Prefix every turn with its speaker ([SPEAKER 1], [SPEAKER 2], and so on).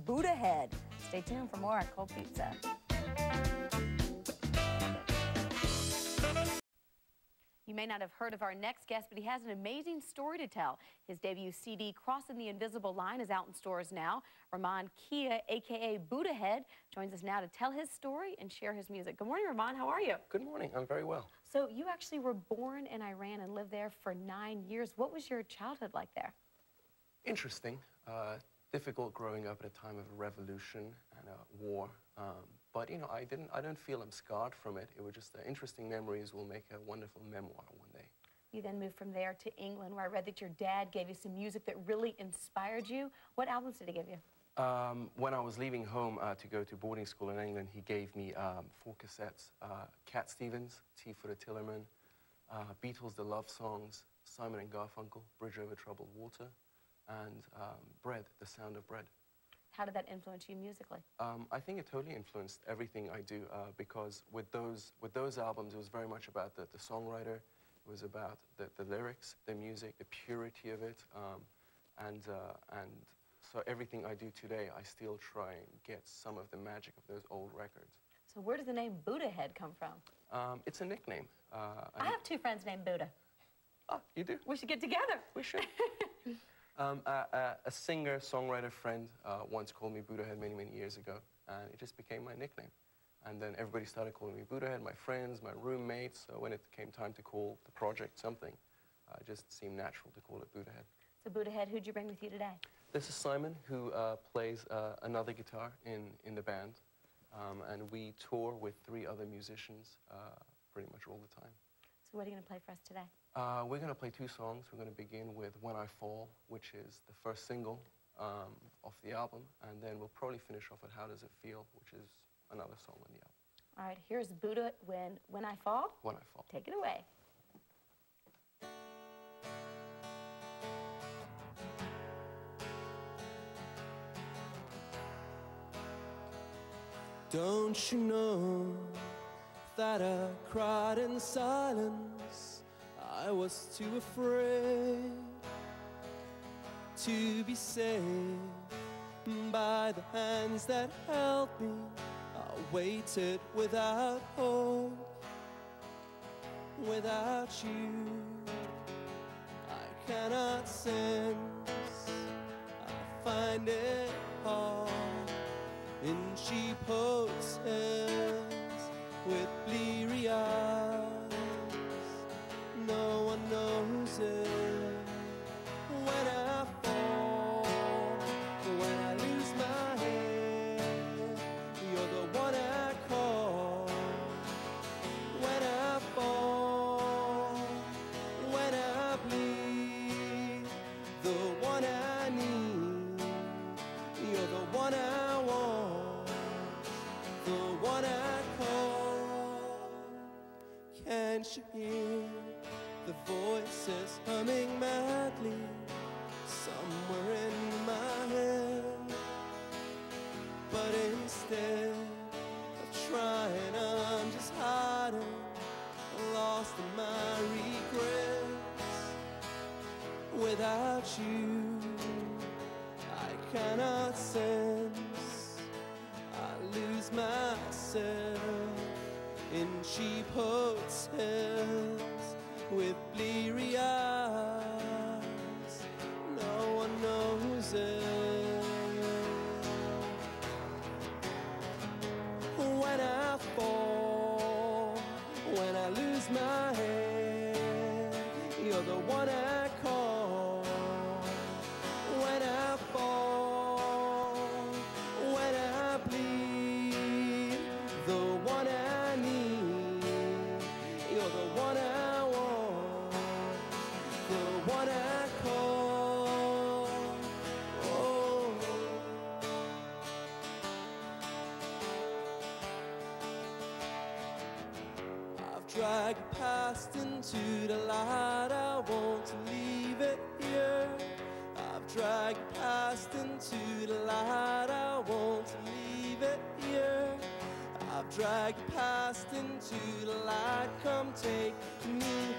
[SPEAKER 1] Buddahead. Stay tuned for more at Coldpizza. You may not have heard of our next guest, but he has an amazing story to tell. His debut CD, Crossing the Invisible Line, is out in stores now. Raman, a.k.a. Buddahead, joins us now to tell his story and share his music. Good morning, Raman. How are you?
[SPEAKER 2] Good morning. I'm very well.
[SPEAKER 1] So you actually were born in Iran and lived there for 9 years. What was your childhood like there?
[SPEAKER 2] Interesting. Difficult growing up at a time of a revolution and a war. But you know, I don't feel I'm scarred from it. It was just interesting memories will make a wonderful memoir one day.
[SPEAKER 1] You then moved from there to England, where I read that your dad gave you some music that really inspired you. What albums did he give you?
[SPEAKER 2] When I was leaving home to go to boarding school in England, he gave me 4 cassettes. Cat Stevens, Tea for the Tillerman, Beatles, The Love Songs, Simon and Garfunkel, Bridge Over Troubled Water, and Bread, The Sound of Bread.
[SPEAKER 1] How did that influence you musically?
[SPEAKER 2] I think it totally influenced everything I do because with those albums, it was very much about the songwriter. It was about the lyrics, the music, the purity of it, and so everything I do today, I still try and get some of the magic of those old records.
[SPEAKER 1] So where does the name Buddahead come from?
[SPEAKER 2] It's a nickname.
[SPEAKER 1] I have 2 friends named Buddha.
[SPEAKER 2] Oh, you do?
[SPEAKER 1] We should get together.
[SPEAKER 2] We should. A singer-songwriter friend once called me Buddahead many, many years ago, and it just became my nickname. And then everybody started calling me Buddahead, my friends, my roommates. So when it came time to call the project something, it just seemed natural to call it Buddahead.
[SPEAKER 1] So Buddahead, who'd you bring with you today?
[SPEAKER 2] This is Simon, who plays another guitar in the band, and we tour with 3 other musicians pretty much all the time.
[SPEAKER 1] So what are you going to play for us today?
[SPEAKER 2] We're going to play 2 songs. We're going to begin with When I Fall, which is the first single off the album, and then we'll probably finish off with How Does It Feel, which is another song on the album.
[SPEAKER 1] All right, here's Buddha, When I Fall.
[SPEAKER 2] When I Fall.
[SPEAKER 1] Take it away.
[SPEAKER 3] Don't you know that I cried in silence? I was too afraid to be saved by the hands that held me. I waited without hope, without you. I cannot sense, I find it hard in cheap hotels with bleary eyes. No one knows it. When I fall, when I lose my head, you're the one I call. When I fall, when I bleed, the one I need, you're the one I want, the one I call. Can't you hear the voices humming madly somewhere in my head? But instead of trying, I'm just hiding, lost in my regrets. Without you, I cannot sense, I lose myself in cheap hotels with bleary eyes. No one knows it. When I fall, when I lose my head, you're the one I call. When I fall, when I bleed, the one I need, you're the one I want, the one I call. Oh. I've dragged the past into the light, I want to leave it here. I've dragged the past into the light, I want to leave it here. I've dragged the past into the light, come take me